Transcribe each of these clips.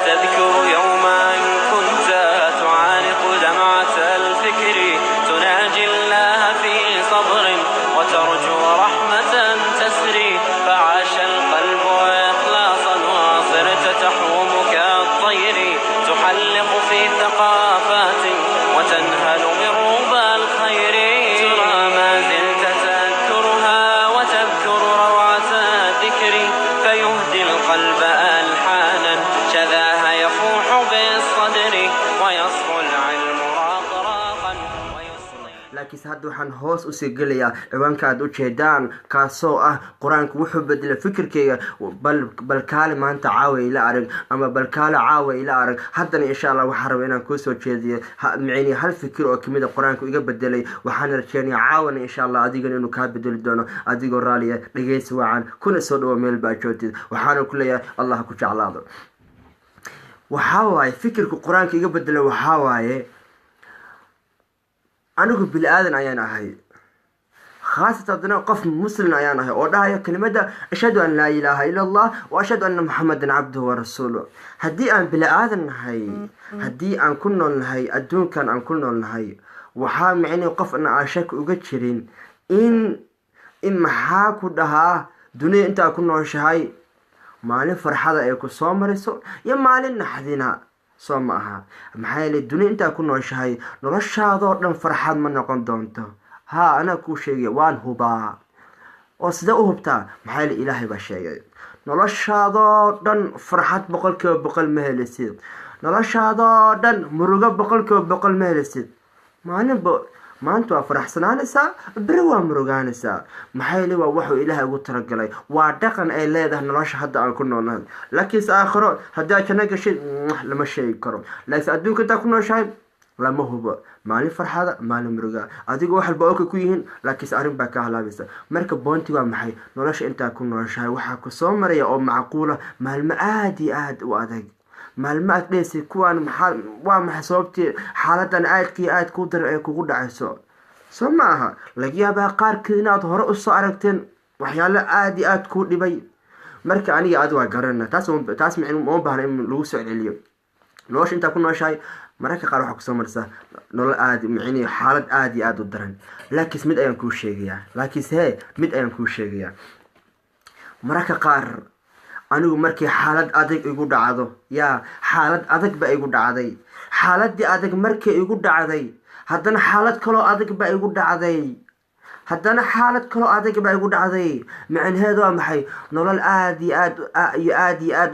تذكر يوما كنت تعانق دمعة الفكر تناجي الله في صبر وترجو رحمة تسري فعاش القلب إخلاصا وصرت تحوم كالطير تحلق في ثقافات وتنهل من ربى الخير ترى ما زلت تذكرها وتذكر روعة الذكر فيهدي القلب ألحانا شذاها يفوح بالصدر ويصفو العلم راقراقا ويصلي. لكن هذا وحن هوس وسجليا وان كاد وجهدان كاسو قرآن وحو بدل فكر كي بل كلمة أنت عاوي إلى أرق أما بل كلمة عاوي إلى أرق حتى إن شاء الله وحربنا كوسو جدي معيني هالفكر أو كمية القرآن كي بدلي وحنا رجعني عاون إن شاء الله أديقن إنه كاد بدل دونه أديقن رالية لقيس وعن كل صدق وميل باجوتي وحنا كليا الله كوش على هذا وحاواي فكر القرآن كي بدل وحاواي أنا قل بالآذن أيان أهي خاصة أدنى قف مسلم أيان أهي ودها كلمة أشهد أن لا إله إلا الله وأشهد أن محمدا عبده ورسوله هدي أن بالآذن هي هدي أن كنا هي أدون كان أن كنا هي وحا معيني وقف أن أشك وقتشرين إن محاكو دها دنيا أنت أكون شهي مالين فرحة أيكو صومرسو يا مالين نحذينا صومها محايل الدنيا أنت أكون شهي نرشها دور فرحة من نقوم دونته ها أنا كو شيء وان هبا وصدقه بتا محايل إلهي بشيء نرشها دور فرحة بقل مهلسيد نرشها دور مرقب بقل مهلسيد ما أنتوا فرح سنانسا بروا مرجانسا محيلي ووحوا إلها وترجلي وعدقن أي لا نلاش حد على كنا نهل لكن آخر هدا كنا شيء لما شيء كرم ليس أدون كنت كنا شيء لما هو مالي فرح هذا مالي مرجع أديك واحد بقولك كويهن لكن سأرين بكاه لابس مركب بونتي ومحي نلاش أنت كنا شيء وحكوا صومرية أو معقولة مال مآدي وأديك maalmaad dheesi kuwaan waa maxay sababtii xaaladan aad ku dar ay kugu dhacayso soo ma aha laga yaabaa qaarkeed inaad hore u soo aragteen waxyaalo aad ku dhibay marka aniga aad waa garanaa taas micno ma baahna in lagu soo celiyo nolosha inta ku nooshahay marka qaar waxa ku soo marsaa nolol micni xaalad aad u daran laakiin mid ayaan kuu sheegayaa marka qaar anigu markii xaalad adag igu dhacdo xaalad adag ba igu dhacday xaaladii adag markii igu dhacday haddana xaalad kale adag ba igu dhacday macnaheedu waa maxay nolol aad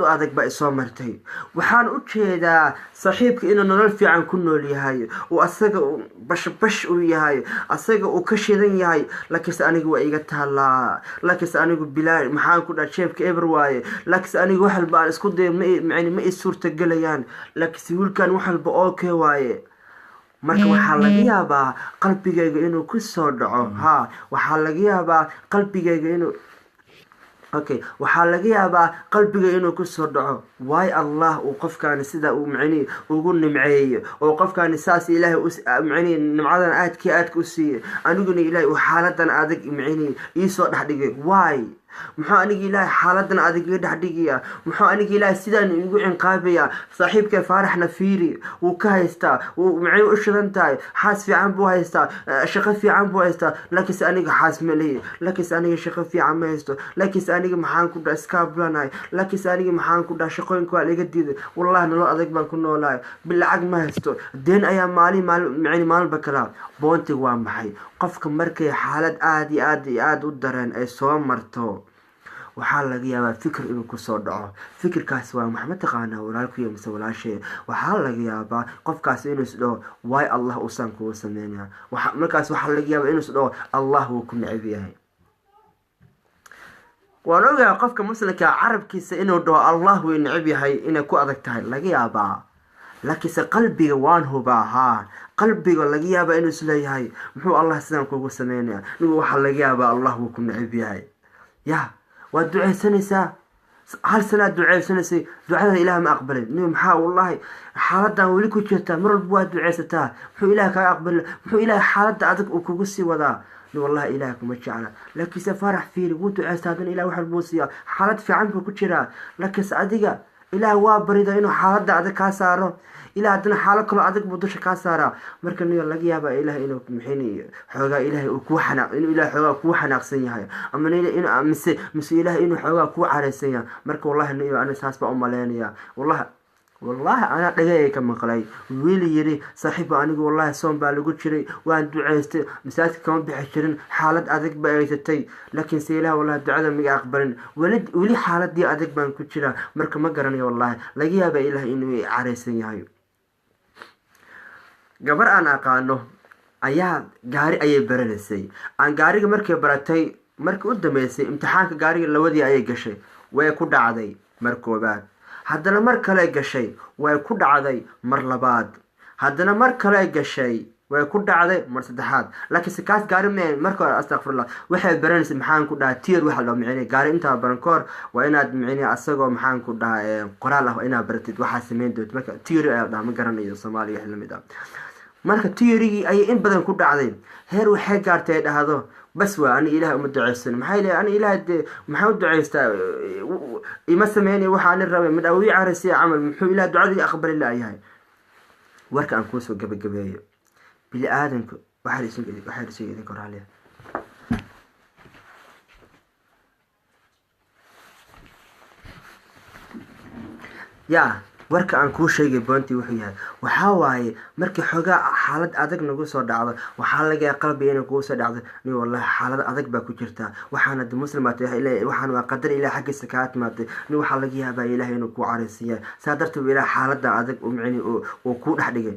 u adag ba isoo martay waxaan u jeedaa saaxiibka inuu nolol fiican ku nool yahay oo asaga bash u yahay asaga uu ka shidan yahay laakiin aniga waa iga taalaa laakiin anigu bilaa maxaan ku dhahay jeebka eber waaye laakiin aniga wax walba aan isku day ma i suurta galayaan laakiin wiilkan wax walba okay waaye marka waxaa laga yaabaa qalbigayga inuu ku soo dhaco waxaa laga yaabaa qalbigayga inuu ku soo dhaco waay allah uu qofkaani sida uu macni ugu nimceeyo oo qofkaani saas ilaahay macni nimcadan aadka u siiyay aniguna ilaahay uu xaaladan adag macni ii soo dhaxdhigay waay muxuu aniga ilaahay xaaladan adag iga dhaxdhigiya muxuu aniga ilaahay sidaan igu cinqaabaya saaxiibka faaraxna fiiri wuu ka haystaa wuu macay u shidan tahay xaas fiican buu haystaa shaqo fiican buu haystaa laakiin aniga xaas ma leeyahay laakiin aniga shaqo fiican ma haysto laakiin aniga maxaan ku dhahay iska bulanahay laakiin aniga maxaan ku dhahay shaqooyinka waa laga diiday wallahi nolol adag baan ku noolahay bilacag ma haysto deen ayaa maalba kala boonti waa maxay qofka markay xaalad aad u daran ay soo marto waxaa laga yaabaa fikir inuu ku soo dhaco fikirkaas waa maxamed taqaanaa walaalku iyo mise walaashay waxaa laga yaabaa qofkaas inuu isdhaho waay allah uusan kugu sameynaya markaas waxaa laga yaabaa inuu isdhaho allah wuu ku neceb yahay waan ogahay qofka muslimka carabkiisa inuu dhaho allah wuu neceb yahay inay ku adag tahay laga yaabaa laakiinse qalbiga waan hubaa qalbiga laga yaabaa inuu isleeyahay muxuu allah sidan kugu sameynaya nigu waxaa laga yaabaa allah wuu ku neceb yahay waad ducaysanaysaa hal sanaad ducaysanaysaa ducada ilaahay ma aqbalin niyo maxaa wallahi xaaladan weli ku jirta mar walba waad ducaysataa muxuu ilaahay kaaga aqbalin muxuu ilaahay xaalada adag uu kugu sii wadaa ni wallahi ilaahay kuma jecla laakiinse farax fiiri wuu ducaystaa haddana ilaahay wax walbuu siiyaa xaalad fiican buu ku jiraa laakiinse adiga ilaah waa barida inuu xaaladda adag kaa saaro ilaah haddana xaalad kaloo adag buu dusha kaa saaraa marka niyo laga yaaba ilaah inuu maxin xoogaa ilaahay uu kuu xanaaq inuu ilaah xoogaa kuu xanaaqsan yahay ama mise ilaah inuu xoogaa kuu caraysan yahay marka wallahi niyo ana saas baa u maleynaya wallahi anaa dhagay ka maqlay wiil yiri saaxiib anigu wallahi soon baa lagu jiray waan duceystay masaajidka kama bixi jirin xaalad adag baa haysatay laakiin se ilaah wallahi ducada miga aqbalin weli xaaladii adag baan ku jiraa marka ma garanayo wallahi laga yaaba ilaah inuu caraysan yahay gabar aan aqaano ayaa gaari ayay baranaysay aan gaariga markay baratay markii u dambeysay imtixaanka gaariga lawadii ayay gashay way ku dhacday mar koobaad haddana mar kale gashay way ku dhacday mar labaad haddana mar kale gashay way ku dhacday mar saddexaad laakiin si kaas gaari ma marka hore astaghfirullah waxay baranaysa maxaan ku dhahaa tiir waxa loo micnay gaari inta baran koor waa inaad micnay asagoo maxaan ku dhahaa qoraal ah inaad baratid waxa sameyn doonto marka tiir ayaa dhaha ma garanayo Soomaaliya wax lamid ah marka tiirigi ay in badan ku dhacday heer waxay gaartay dhahdo bas waa ani ilaahay uma duceysan maxay leeyahay ani ilaahay maxaa u duceystaa ima sameeyay waxa aan rabay mid awi carisi amal muxuu ilaahay ducadii aqbal ilaahay warka aan ku soo gabagabeeyo bili aadanku waxa la idin koraaliya yaa warka aan kuu sheegay boontii wuxuu yahay waxaa waaye markii xoogaa xaalad adag nagu soo dhacdo waxaa laga qalbi inay kugu soo dhacdo ni wallahi xaalad adag baa ku jirta waxaana muslimaad ilaahay waxaan waa qadar ilaahay xaqiisa ka atmaatay ni waxaa laga yaabaa ilaahay inuu ku careysiyo saa darteed ilaahay xaaladda adag u micni oo ku dhex dhigay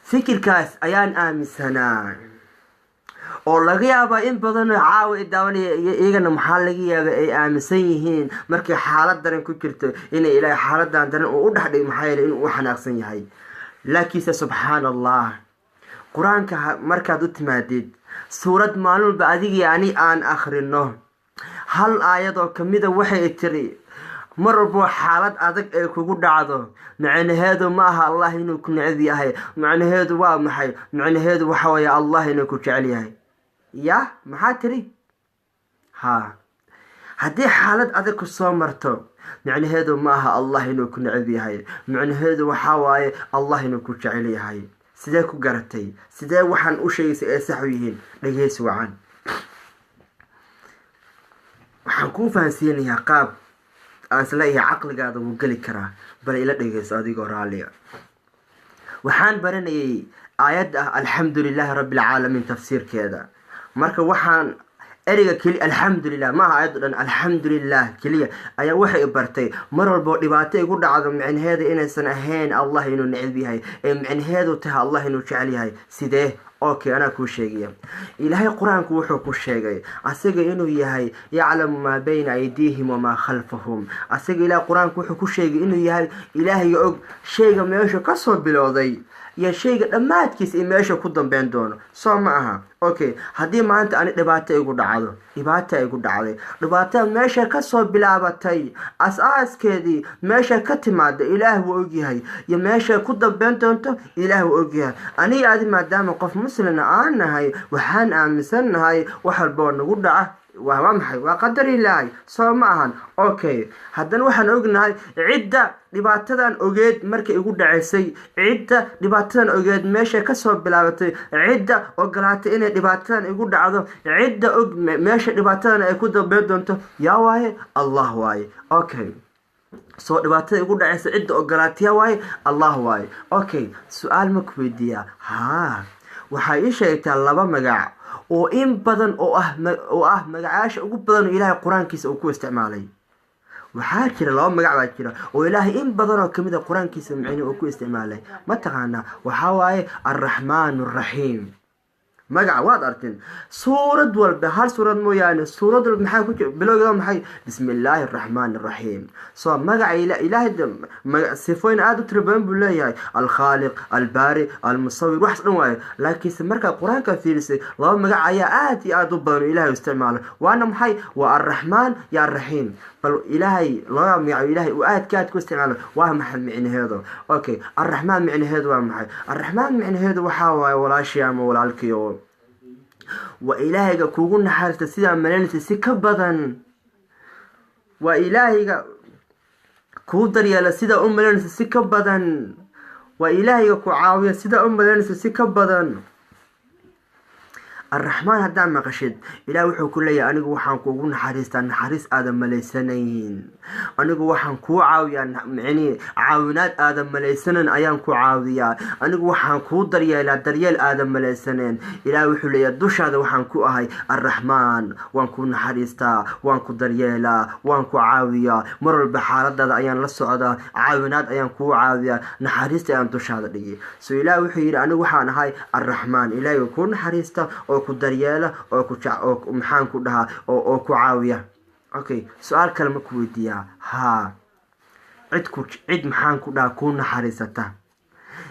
fikirkaas ayaan aaminsanaa oo laga yaabaa in badan caawa daawanaya iyagana maxaa laga yaabaa ay aaminsan yihiin markii xaalad daran ku jirto inay ilaahay xaaladan daran u dhaxdhay maxaa yeelay inuu u xanaaqsan yahay laakiinse subxaanallah qur-aanka markaad u timaadid suurad maalulba adigii ani aan akhrino hal aayadoo kamida waxay tiri mar walbo xaalad adag ay kugu dhacdo macnaheedu ma aha allah inuu ku neceb yahay macnaheedu waa maxay macnaheedu waxa weeye allah inuu ku jecel yahay ya maxaa tiri haddii xaalad adag ku soo marto macnaheedu ma aha allah inuu ku neceb yahay macnaheedu waxa waaye allah inuu ku jecel yahay sidee ku garatay sidee waxaan u sheegaysay ay sax u yihiin dhageysi wacan waxaan kuu fahansiinayaa qaab aan isleeyahay caqligaada wuu geli karaa bal ila dhegeyso adigoo raalliga waxaan baranayay aayadda ah alxamdu lilaahi rabbi alcaalamiin tafsiirkeeda marka waxaan ereyga keli alxamdulilah maaha aayaddo dhan alxamdulilah keliya ayaa waxay bartay mar walboo dhibaato igu dhacdo micnaheeda inaysan ahayn allah inuu neceb yahay ee micnaheedu tahay allah inuu jecel yahay sidee okay anaa kuu sheegaya ilaahay qur-aanku wuxuu ku sheegay asaga inuu yahay yaclamu maa bayna aydiihim wamaa khalfahum asaga ilahay qur-aanku wuxuu ku sheegay inuu yahay ilaahayga og shayga meesha kasoo bilowday iyo shayga dhammaadkiisa in meesha ku dambeyn doono soo ma aha okay haddii maanta ani dhibaato igu dhacday dhibaatada meesha kasoo bilaabatay as-aaskeedii meesha ka timaada ilaah wuu ogyahay iyo meesha ku dambeyn doonto ilaah wuu ogyahay aniga adi maadaama qof muslina aan nahay waxaan aaminsan nahay wax walboo nagu dhaca waa maxay waa qadar ilaahay soo ma ahan okay haddana waxaan ognahay cidda dhibaatadan ogeed markay igu dhacaysay cidda dhibaatadan ogeed meesha kasoo bilaabatay cidda ogolaatay inay dhibaatadan igu dhacdo cidda og meesha dhibaatadan ay ku dambeyn doonto yaa waaye allah waaye okay soo dhibaatada igu dhacaysa cidda ogolaatay yaa waaye allah waaye okay su-aal ma ku weydiiyaa waxaa ii sheegtaa laba magac oo in badan oo ah magacaasha ugu badan oo ilaahay qur-aankiisa uu ku isticmaalay waxaa jira laba magac baa jira oo ilaahay in badan oo kamid a qur-aankiisa macni uu ku isticmaalay ma taqaanaa waxaa waaye arraxmaan arraxiim magaca waad arkin suurad walba hal suurad mooyaane suurad walba maxaa ku jira bilowgeeda maxay bismi illaahi araxmaan araxiim soo magaca ilaahay sifooyin aada u tiro badan buu leeyahay alkhaaliq albaari almusawir waxas dhan waaye laakiinse markaa qur-aanka fiirisay laba magac ayaa aada iyo aada u badan oo ilaahay u isticmaalo waana maxay waa arraxmaan iyo arraxiim bal ilaahay laba magac ilaahay uu aadka ku isticmaalo waa maxay micnaheedu okay arraxmaan micnaheedu waa maxay arraxmaan micnaheedu waxaa waaye walaashii ama walaalkii oo waa ilaahayga kugu naxariista sidaa malaynaysa si ka badan waa ilaahayga kuu daryeela sidaa u malaynaysa si ka badan. waa ilaahayga ku caawiya sidaa u malaynaysa si ka badan. الرحمن هذا ما قشد إلى وحو كلية أنا جوا حنكون حريص عن حريص آدم مليسنين أنا جوا حنكون عاوية يعني عاونات آدم مليسنين أيام كو عاوية أنا جوا حنكون دريال آدم مليسنين إلى وحو لي دوش هذا وحنكون هاي الرحمن وانكون حريصتا وانكون دريالا وانكون عاوية مر البحارات هذا أيام للسعودة عاونات أيام كو عاوية نحريصتا أيام دوش هذا لي سو إلى وحو أنا وحنا هاي الرحمن إلى يكون حريصتا ku daryeela oo ku maxaan ku dhahaa oo ku caawiya. okay su'aal kale ma ku weydiiyaa ha cid maxaan ku dhahaa ku naxariisata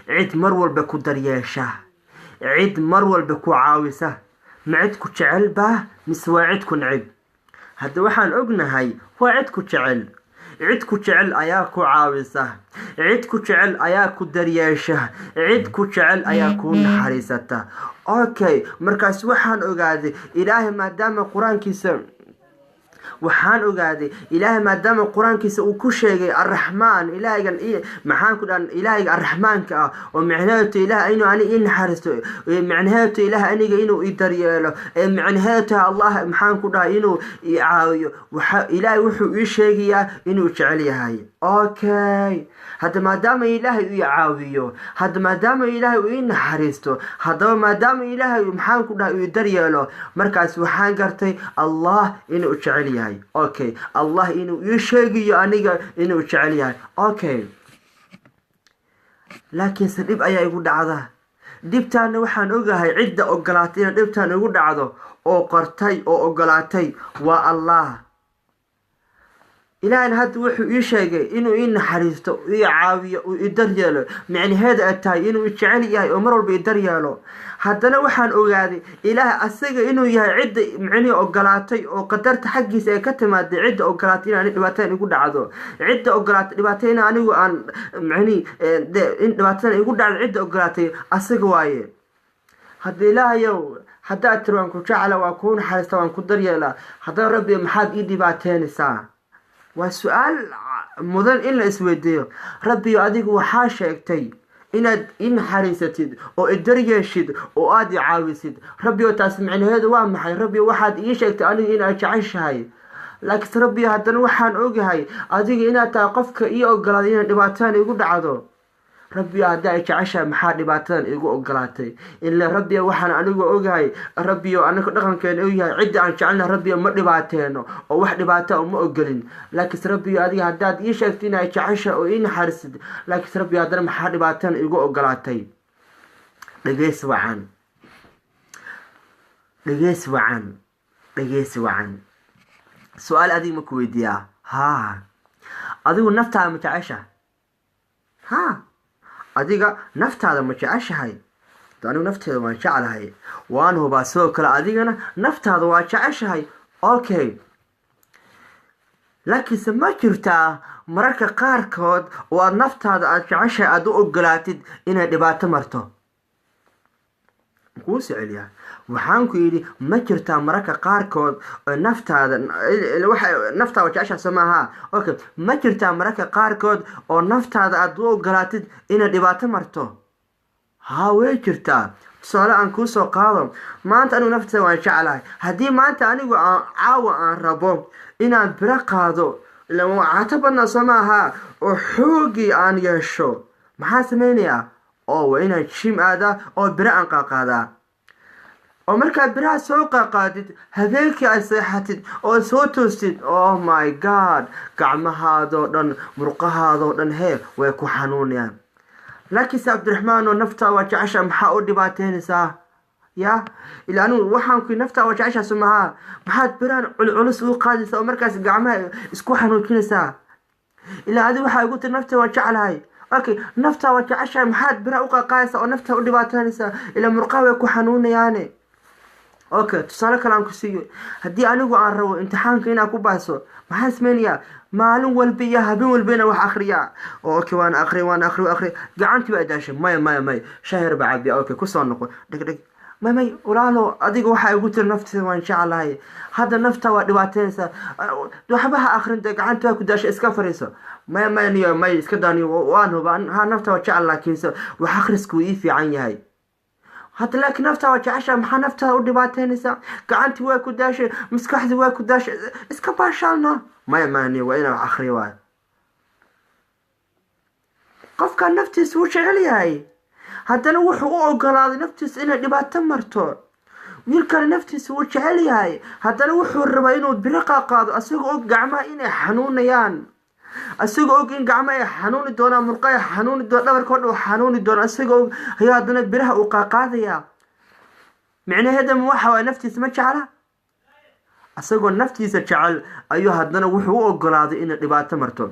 cid mar walba ku daryeesha cid mar walba ku caawisa ma cid ku jecel baa mise waa cid ku neceb. hadda waxaan ognahay waa cid ku jecel cid ku jecel ayaa ku caawisa cid ku jecel ayaa ku daryeesha cid ku jecel ayaa ku naxariisata. okay markaas waxaan ogaaday ilaahay maadaama quraankiisa waxaan ogaaday ilaahay maadaama quraankiisa uu ku sheegay arraxmaan ilaahigan maxaan ku dhan ilaahiga arraxmaanka ah oo macnaheedu ilaahay inuu ani in naxariisto macnaheedu ilaahay aniga inuu i daryeelo macnaheedu allah maxaan ku dhahay inuu i caawiyo waxa ilaahay wuxuu ii sheegayaa inuu jecel yahay. okay hadda maadaama ilaahay uu i caawiyo hadda maadaama ilaahay uu i naxariisto hadaba maadaama ilaahay maxaan ku dhahay uu i daryeelo markaas waxaan gartay allah inuu jecel yahay. okay allah inuu ii sheegayo aniga inuu jecel yahay. okay laakiin se dhib ayaa igu dhacda dhibtaana waxaan ogahay cidda ogolaatay in dhibtaan igu dhacdo oo qortay oo ogolaatay waa allah. إلهنا هذا وحي يشجع إنه ينحرسته ويعاوي ويدرياله يعني هذا التاي إنه يشعل ياه أمره بيدرياله حتى وحن أوجادي إله السجى إنه يعد يعني أوجلاتي وقدرت حقي سيكتم عد أوجلاتين يعني دباتين يقول عذو عد أوجلات دباتين أنا وأن يعني دباتين يقول عد أوجلاتي السجى وايه هذا إله يو حتى أترون كشعل وأكون حرسته وأكون درياله حتى ربي محاب إيدي باتين ساعة. والسؤال مدن إلا اسوديه ربي أديك وحاشيكتي إن حريستيد أو الدريشيد أو أدي عاوسيد ربي وتسمعني هذا وامحي ربي واحد يشيكت أنا إن أجعش هاي لكن ربي هذا وحن أوجي هاي أديك إن تقفك إيه أوجلاتين دباتان يقول عذو ربي أداك عشاء محاد باتان يقول أقلاتي إلا ربي وحنا أنا أوجي ربي وأنا كنا كان أوجي عدة عن شعلنا ربي مر باتينه أو واحد باتان وما أقلين لكن ربي أدي هداد يشكتنا عشاء وإن حرسد لكن ربي هذا محاد باتان يقول أقلاتي لجيس وعن سؤال أدي مكويديا ها أدي ونفتح متعشى ها adiga naftaada ma jeceshahay anigu nafteeda waan jecelahay waan hubaa soo kale adigana naftaada waa jeceshahay. okay laakiin ma jirtaa mararka qaarkood oo aad naftaada aad jeceshahay aad u ogolaatid inay dhibaato marto ku siciliya waxaan ku yiri ma jirtaa mararka qaarkood oo naftaada waxa naftaada jeceshahay samaha. okay ma jirtaa mararka qaarkood oo naftaada aad u ogolaatid inay dhibaato marto ها ويجرتا سؤال عن كوسو قاضم ما أنت أنا نفسي وأنا شعلها هدي ما أنت أنا عاو عن ربهم إن برق هذا لو عتبنا سماها وحوجي عن يشو ما سمينيا أو إن شيم هذا أو برق قاقادا أو مركا برق سوق قادد هذيك أصيحتي أو صوتوستي أوه ماي جاد قعم هذا دن مرق هذا دن هي ويكو حنون يعني. لكن عبد الرحمن ونفتا وجعشة محاول دباتين سا يا إلا أنو وحن كي نفتا وجعشة سمها محاد بران علوس وقادسة ومركز قعمها اسكو حنو كنسا إلا هذه وحا يقول نفتا وجعل هاي أوكي نفتا وجعشة محاد بران وقادسة ونفتا ودباتين سا إلا مرقاوة يكو حنون يعني. اوكي تصالح كلام كسيو هدي أنو عن رو امتحان كينا كوباسو ما اسمينيا مالو والبيا هبين والبينا وح اخريا اوكي وانا اخري قعنتي بقى داشم ماي شهر بعد اوكي كسو نقول دق mamay walaalo adiga waxaa igu tiri naftiisa waan jeclahay hadda nafta waa dhibaateynaysaa waxba ha akrinta gacanta waa ku daasha iska fariiso niyo may iska daaniyo waan huba ha nafta waa jecel laakiinse wax akhrisku ii fiican yahay hadda laakiin nafta waa jecesha maxaa naftaada u dhibaateynaysaa gacantii waa ku daashay maskaxdii waa ku daashay iska baashaalna niyo waa inaa wax akhriyo waay qofkaan naftiisa wuu jecel yahay haddana wuxuu u ogolaaday naftiisa inay dhibaato marto wiilkana naftiisa wuu jecel yahay haddana wuxuu rabaa inuu biriqa qaado asagoo og gacmaha inay xanuunayaan asagoo og in gacmo ay xanuuni doonaan murqa ay xanuuni doon dhabarkood uu xanuuni doono asagoo og ayaa haddana biraha uu qaaqaadaya micnaheedama waxa waay naftiisa ma jecla asagoo naftiisa jecel ayuu haddana wuxuu u ogolaaday inay dhibaato marto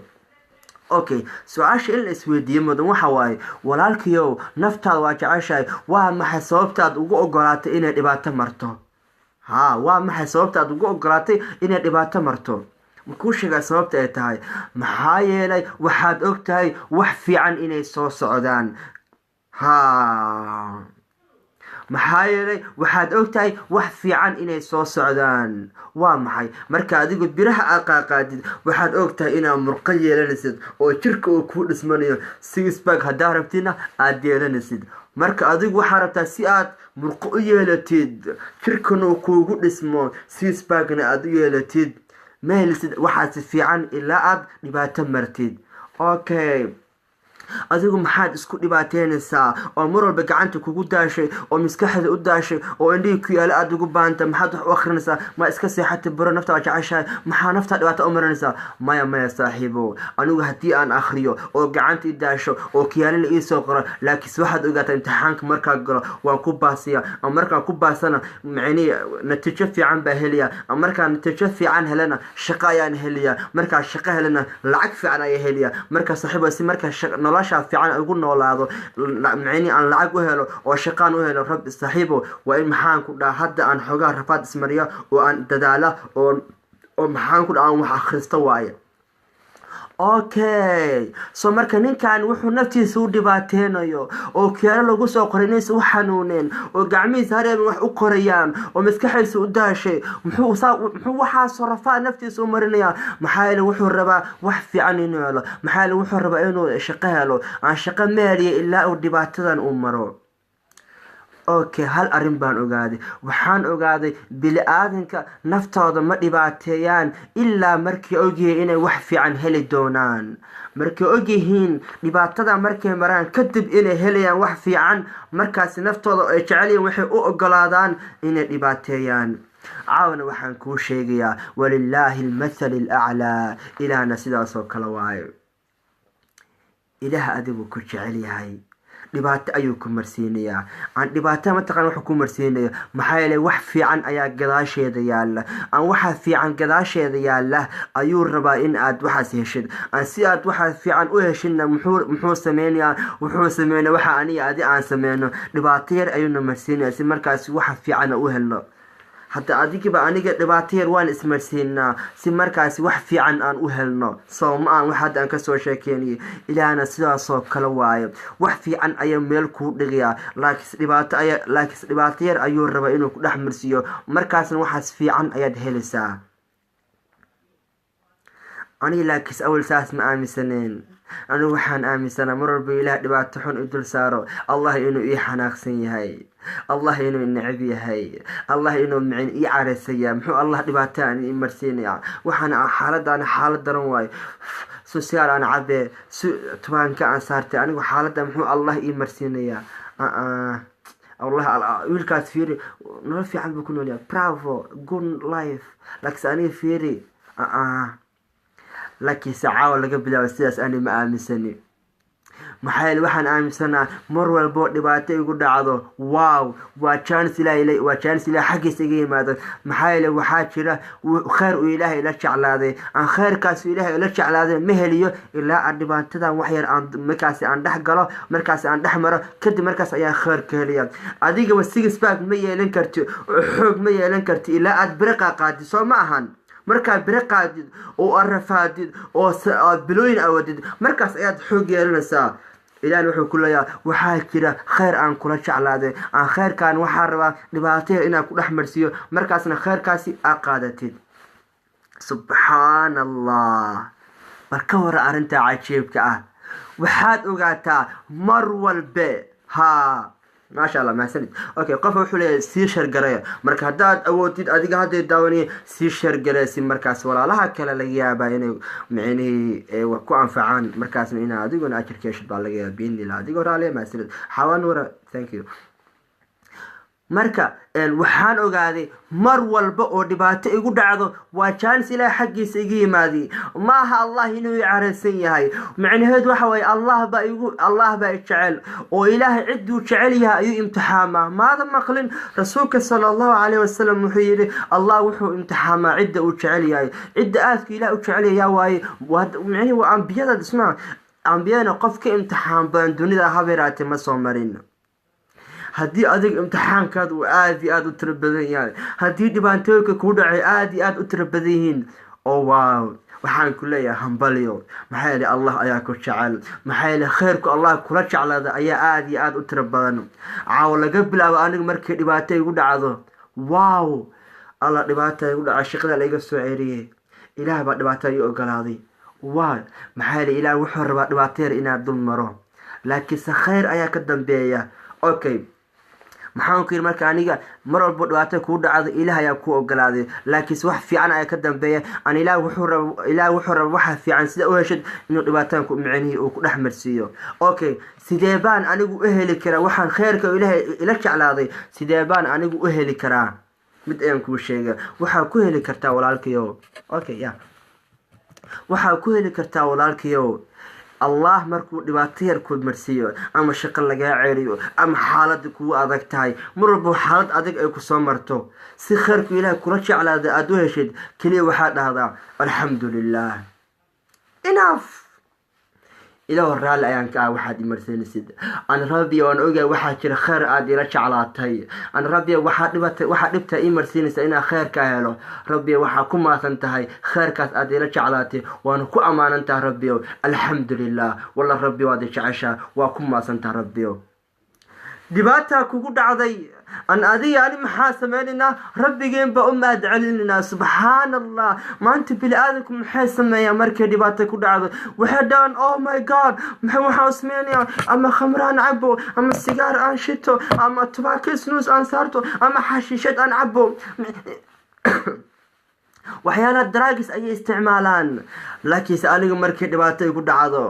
okay su-aasha in la isweydiiye mudan waxa waaye walaalkiyow naftaada waa jeceshahay waa maxay sababtaad ugu ogolaatay inay dhibaato marto waa maxay sababtaad ugu ogolaatay inay dhibaato marto makuu sheegaa sababta ay tahay maxaa yeelay waxaad og tahay wax fiican inay soo socdaan maxaa yeelay waxaad og tahay wax fiican inay soo socdaan waa maxay marka adigu biraha aad qaaqaadid waxaad og tahay inaad murqo yeelanaysid oo jirka uu kuu dhismanayo sixpack haddaa rabtidna aad yeelanaysid marka adigu waxaa rabtaa si aad murqo u yeelatid jirkana uu kuugu dhismo sixpackna aad u yeelatid ma helisid waxaasi fiican ilaa aad dhibaato martid okay adigu maxaad isku dhibaateynaysaa oo mar walba gacanta kugu daashay oo maskaxda u daashay oo indhihii ku yaala aada ugu baanta maxaad wax u akrinaysaa ma iska seexatay buro nafta waa jeceshahay maxaa naftaa dhibaato u marinaysaa maya saaxiibo anigu haddii aan akriyo oo gacanta i daasho oo kiyaala la iisoo qoro laakiinse waxaad ogaataa imtixaanka markaa galo waan ku baasiya ama markaan ku baasana macnii natiijo fiican baa helaya ama markaan natiijo fiican helana shaqo ayaan helaya markaa shaqo helana lacag fiican ayaa helaya markaa saaxiibo si markaa nolosha fiican ugu noolaado macni aan lacag u helo oo shaqaan u helo rabbi saaxiibo waa in maxaan ku dhaha hadda aan xoogaa rafaad ismariya oo aan dadaala oo maxaan ku dhaha aan wax akhristo waaye okay so marka ninkan wuxuu naftiisa u dhibaateynayo oo keeno lagu soo qoray inaysa u xanuuneen oo gacmihiisa hareeben wax u qorayaan oo maskaxdiisa u daashay muxuu waxaasoo rafaa naftiisa u marinayaa maxaa yeele wuxuu rabaa wax fiican inuu helo maxaa yeele wuxuu rabaa inuu shaqo helo aan shaqo meeliya ilaa uu dhibaatadan u maro okay hal arrin baan ogaaday waxaan ogaaday bili-aadanka naftooda ma dhibaateeyaan ilaa markay ogyihiin inay wax fiican heli doonaan markay ogyihiin dhibaatada markay maraan kadib inay helayaan wax fiican markaasi naftooda ay jecelyihiin waxay u ogolaadaan inay dhibaateeyaan caawna waxaan kuu sheegayaa walilaahi almathal alaclaa ilaahna sidaasoo kale waayo ilaah adigu ku jecel yahay dhibaato ayuu ku marsiinayaa aan dhibaato mataqaan wuxuu ku marsiinaya maxaa yeelay wax fiican ayaa gadaasheeda yaalla aan waxa fiican gadaasheeda yaalla ayuu rabaa in aad waxaas heshid aan si aad waxa fiican u heshidna muxuu sameynayaa waxa aniga adi aan sameyno dhibaato yar ayuuna marsiinaya si markaas waxa fiican u helno hadda adigiba aniga dhibaato yar waan ismarsiinaa si markaasi wax fiican aan u helno soo ma aan wax hadda aan kasoo sheekeynayay ilaahna sidaasoo kale waayo wax fiican ayaa meel kuu dhigayaa laakiinse dhibaato yar ayuu rabaa inuu ku dhex marsiiyo markaasna waxaas fiican ayaad helaysaa aniga laakiinse awal saas ma aaminsaneen anigu waxaan aaminsanaa mar walba ilaah dhibaato xun u dul saaro allah inuu ii xanaaqsan yahay allah inuu necab yahay allah inuu micin ii caraysaya muxuu allah dhibaato aan ii marsiinaya waxaana xaaladaan xaalad daran waayo sosiaal aan cabee tubaanka aan saartay anigu xaaladda muxuu allah ii marsiinaya wiilkaas fiiri nolol fiican buu ku noolyahay bravo good life laakiinse aniga fiiri laakiinse caawa laga bilaabo sidaas ani ma aaminsani maxaa yeele waxaan aaminsanaa mar walboo dhibaato igu dhacdo wow waa jaanis ilaah xaggiisa iga yimaado maxaa yeele waxaa jira khayr uu ilaahay ila jeclaaday aan khayrkaas ilaahay ila jeclaaday ma heliyo ilaa aan dhibaatadan wax yar markaasi aan dhex galo markaasi aan dhex maro kadib markaas ayaa khayr ka helaya adigaba sixpack ma yeelan karti oo xoog ma yeelan karti ilaa aad biriqa qaadi soo ma ahan markaad bire qaadid oo aad rafaadid oo aad bilooyin awadid markaas ayaad xoog yeelanaysaa ilaahay wuxuu ku leeyahay waxaa jira khayr aan kula jeclaaday aan khayrkan waxaa rabaa dhibaato inaan ku dhex marsiiyo markaasna khayrkaasi aa qaadatid subxaan allah marka hore arrinta cajiibka ah waxaad ogaataa mar walbe haa maasha allah mahadsanid okay qof wuxuu leeyahay sii shargareeya marka haddaad awoodid adiga hadday daawaniya sii shargareysi markaas walaalaha kale laga yaabaa inay micnihii ku anfacaan markaasna inaa adiguna ajarka heshid baa laga yaaba biidnillah adigoo raaliya mahadsanid xawaan wara thank you marka waxaan ogaaday mar walba oo dhibaato igu dhacdo waa jaanis ilaahay xaggiisa iga yimaadi maaha allah inuu i careysan yahay macnaheedu waxa waaye allah baa i jecel oo ilaahay cidduu jecel yahay ayuu imtixaamaa maada maqlin rasuulka sala allahu calayhi wasalam wuxuu yidhi allah wuxuu imtixaamaa cidda uu jecel yahay cidda aadka ilaah u jecel yahay waaye micnihi waa ambiyada dhismaa ambiyadana qof ka imtixaan badan dunida habeeraate ma soo marin haddii adiga imtixaankaad uu aad iyo aad u tiro badan yahay haddii dhibaatooyinka kuu dhacay aad iyo aad u tiro badan yihiin oo waaw waxaan ku leeyahay hambalyo maxaa yeelay allah ayaa ku jecel maxaa yeelay khayrku allah kula jeclaada ayaa aad iyo aad u tiro badan caawo laga bilaabo aniga markii dhibaato igu dhacdo waaw allah dhibaata igu dhacay shaqada laiga soo ceeriyey ilaah baa dhibaato ii ogolaaday waaw maxaa yeelay ilaah wuxuu rabaa dhibaato yar inaad dul maro laakiinse khayr ayaa ka dambeeya okay maxaan ku yidhi marka aniga mar walbo dhibaato kuu dhacdo ilaah ayaa kuu ogolaaday laakiinse wax fiican ayaa ka dambeeya aan ilaah wuxuu raba waxa fiican sida u heshid inuu dhibaataanku micnihii uu ku dhex marsiiyo okay sidee baan anigu u heli karaa waxaan khayrka ilaahay ila jeclaaday sidee baan anigu u heli karaa mid ayaan kuu sheega waxaa ku heli kartaa walaalkayo okay ya waxaa ku heli kartaa walaalkayo allah markuu dhibaato yar ku marsiiyo ama shaqo lagaa ceeriyo ama xaalada kugu adag tahay mar walba xaalad adag ay ku soo marto si khayrku ilaahay kula jeclaada aad u heshid keliya waxaa dhahdaa alxamdulilah enough ilaah raalli ayaan ka waxaad imarsanaysid aan rabbi waan ogahay waxaa jira khayr aad ila jeclaatay aan rabbi waxaa dhibta imarsanaysa inaa khayr ka helo rabbi waxaa ku maasan tahay khayrkaas aad ila jeclaatay waana ku amaanan tahay rabbi alxamdulilah walla rabbi waad jeceshaa waa ku maasan tahay rabbi dhibaataa kugu dhacday an adiga ani maxaa sameynayna rabbigeen baa u mahad celinayna subxaan allah maanta bini aadamku maxay sameeyaan markay dhibaato ku dhacdo waxay dhahaan oh my god waxaan sameynaya ama khamraan cabo ama sigaar aan shito ama tubaako snus aan saarto ama xashiishad aan cabo waxyaalaha drugs ayay isticmaalaan laakiinse aniga markii dhibaato igu dhacdo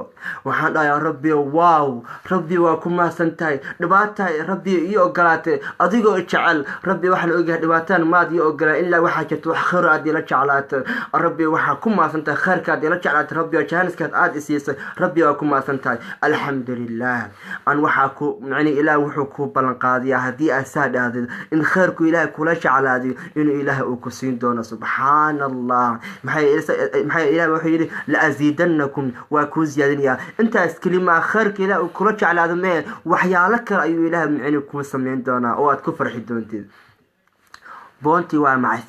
waxaan dhahayaa rabbi waaw rabbi waa ku mahadsan tahay dhibaata rabbi ii ogolaatay adigoo jecel rabbi waxaan ogahay dhibaataan maad ii ogolaa ilaa waxaa jirta wax khayr aad ila jeclaatay rabbi waxaa ku mahadsan tahay khayrkaad ila jeclaatay rabbi jaaniskaad aad isiisay rabbi waa ku mahadsan tahay alxamdulilah aan waxaa ku macni ilaah wuxuu ku ballan qaadiyaa haddii aad saa dhahdid in khayrku ilaahay kula jeclaadiyo inuu ilaahay uu ku siin doono subxaan allah maxay ilaah wuxuu yidhi laaziidanakum waa kuu ziyaadinayaa intaas kelimaa khayrka ilaah uu kula jeclaado mee waxyaalo kale ayuu ilaahay micni kuu samayn doonaa oo aad ku farxi doontid boontii waa maxay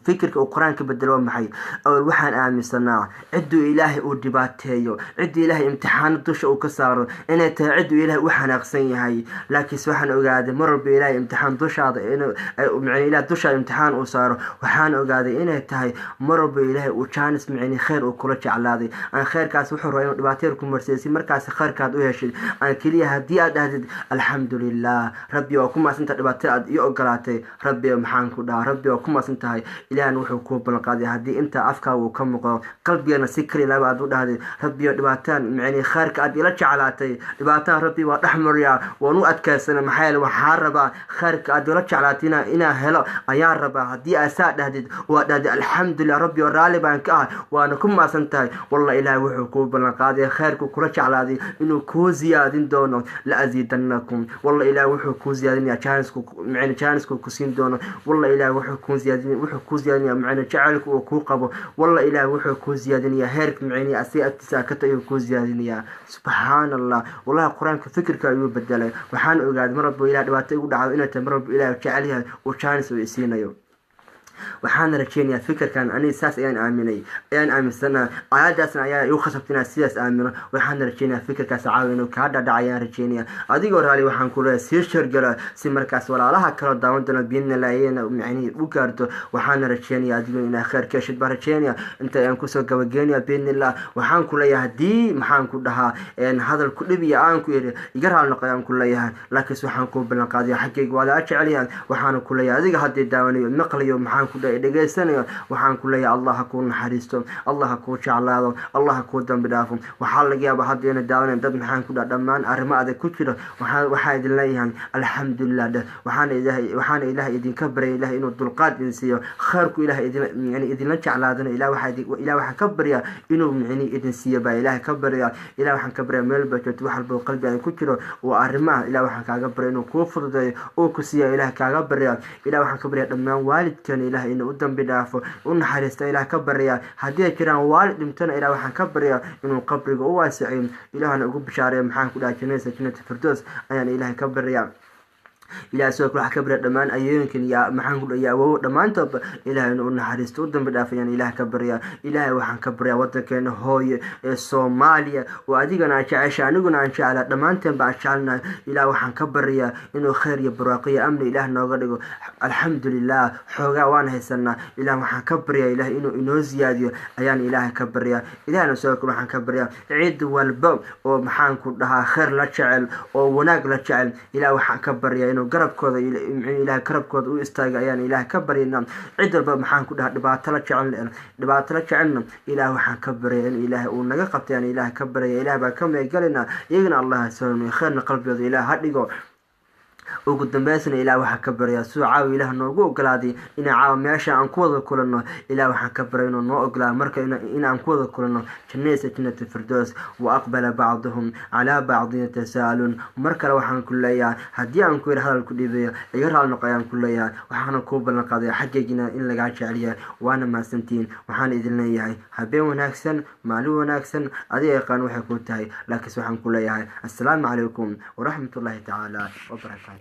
fikirka uu qur-aanka bedelo waa maxay awal waxaan aaminsanaa cidduu ilaahay uu dhibaateeyo cidduu ilaahay imtixaano dusha uu ka saaro inay tahay cidduu ilaahay u xanaaqsan yahay laakiinse waxaan ogaaday mar walba ilaahay imtixaan dushaada ilaah dushaada imtixaan uu saaro waxaan ogaaday inay tahay mar walba ilaahay uu jaanis micni khayr uu kula jeclaaday aan khayrkaas wuxuu rabaa inuu dhibaateer ku marsiiyay si markaas khayrkaad u heshid aan keliya haddii aad dhahdid alxamdulilah rabbi waa ku maasantahay dhibaateer aad ii ogolaatay rabbi maxaan ku dhahaa rabbi waa ku maasan tahay ilaahna wuxuu kuu ballan qaaday haddii intaa afkaaga uu ka muuqdo qalbigana si kali laba aad u dhahday rabbiyo dhibaataan micni khayrka aad ila jeclaatay dhibaataan rabbi waa dhex mariyaa waan u adkaysana maxaa yeele waxaa rabaa khayrka aad ila jeclaatay inaa helo ayaa rabaa haddii aad saa dhahdid waa dhahday alxamdulilah rabbi oo raalli baan ka ah waana ku maasan tahay walla ilaahay wuxuu kuu ballan qaaday khayrku kula jeclaaday inuu kuu ziyaadin doono la aziidanakum walla ilaahay wuxuu kuu ziyaadinayaa jaanisku ku siin doono والله إله وحكون زيادين معنا جعلك وكوقبه والله إله وحكون زيادين يا هيرك معنا أسيء التساكت يكون زيادين يا سبحان الله والله القرآن كفكر كأيوب بدله وحان أقعد مرب إله دواتي ودعوا إنه تمرب إله وجعلها وشانس ويسينا يوم waxaan rajeynayaa fikirkan aniga saas ayaan aaminsana aayadaasna ayaa igu khasabtina sidaas aamino waxaan rajeynayaa fikirkaas caawi inuu kaa dhadhac ayaan rajeynaya adigoo raali waxaan ku leeyahay sii shargala si markaas walaalaha kala daawan doona biidnillah ayayna macnihi u gaarto waxaan rajeynayaa adigoo inaa khair ka heshid baan rajeynaya inta ayaan kusoo gabageenaya biidnillah waxaan ku leeyahay haddii maxaan ku dhahaa hadal ku dhib iyo aan ku iri iga raali noqo ayaan ku leeyahay laakiinse waxaan ku ballan qaadaya xaggayga waa laga jecelyahay waxaana ku leeyahay adiga haddii daawanayo maqlayo maxaan ku dhahay dhegaysanayo waxaan ku leeyahay allah ha kuu naxariisto allah ha kuu jeclaado allah ha kuu dambi dhaafo waxaa laga yaaba haddayna daawanayn dad maxaan ku dhaha dhammaan arrimo adag ku jira waxaa idin leeyahay alxamdulilah dheh waxaana ilaahay idinka baryay ilahay inuu dulqaad idin siiyo khayrku ilahay idinla jeclaadana ilaah waxaan ka baryaa inuu micni idin siiyo baa ilahay ka baryaa ilaah waxaan ka baryaa meel bajoogto wax walba qalbiga ku jiro oo arrimaha ilaah waxaan kaaga baryaa inuu kuu fududeeyo oo ku siiya ilaah kaaga baryaa ilaah waxaan ka baryaa dhammaan waalidkeena ilaah inuu u dambi dhaafo u naxariista ilaah ka baryaa haddii ay jiraan waalid dhintana ilaah waxaan ka baryaa inuu qabriga u waasiciyo ilaahna ugu bishaareeyo maxaan ku dhaha jannata firdaws ayaan ilaah ka baryaa ilaah sidoo kale waxaa ka barya dhammaan ayooyinkan iyo maxaan ku dhahay awow dhammaantoodba ilaah inuu naxariisto u dambi dhaafayaan ilaah ka baryaa ilaahay waxaan ka baryaa wadankeena hooye ee Soomaaliya oo adigana aan jecesha aniguna aan jeclaa dhammaanteen baan jecelnahay ilaah waxaan ka baryaa inuu khayr iyo barwaaqo iyo amni ilaah nooga dhigo alxamdulilah xoogaa waan haysanaa ilaah waxaan ka baryaa ilaah inuu inoo ziyaadiyo ayaan ilaahay ka baryaa ilaahna sidoo kale waxaan ka baryaa ciid walba oo maxaan ku dhahaa khayr la jecel oo wanaag la jecel ilaah waxaan ka baryaa garabkooda ilaah garabkooda u istaaga ayaan ilaah ka baryana cid walba maxaan ku dhahaa dhibaato la jecelna ilaah waxaan ka baryaa in ilaah uu naga qabtay aan ilaah ka baryaa ilaah baa ka meegalina iyagana allah subhanahu khayrna qalbigooda ilaah ha dhigo ugu dambeysna ilaah waxaan ka baryaa suu caawi ilaah noogu ogolaaday inaan caawa meesha aan ku wada kulano ilaah waxaan ka baryaa inuu noo ogolaado marka inaan ku wada kulano jannata firdaws wa aqbala bacduhum calaa bacdin yatasaaluun mar kale waxaan ku leeyahay haddii aan ku yidhi hadal ku dhiibayo iga raali noqo ayaan ku leeyahay waxaana kuu ballan qaadaya xaggeygina in lagaa jecelyahay waana mahadsantihiin waxaan idin leeyahay habeen wanaagsan maalin wanaagsan adiga yaqaan waxay ku tahay laakiinse waxaan ku leeyahay assalaamu calaykum waraxmatullaahi tacaala wabarakaatu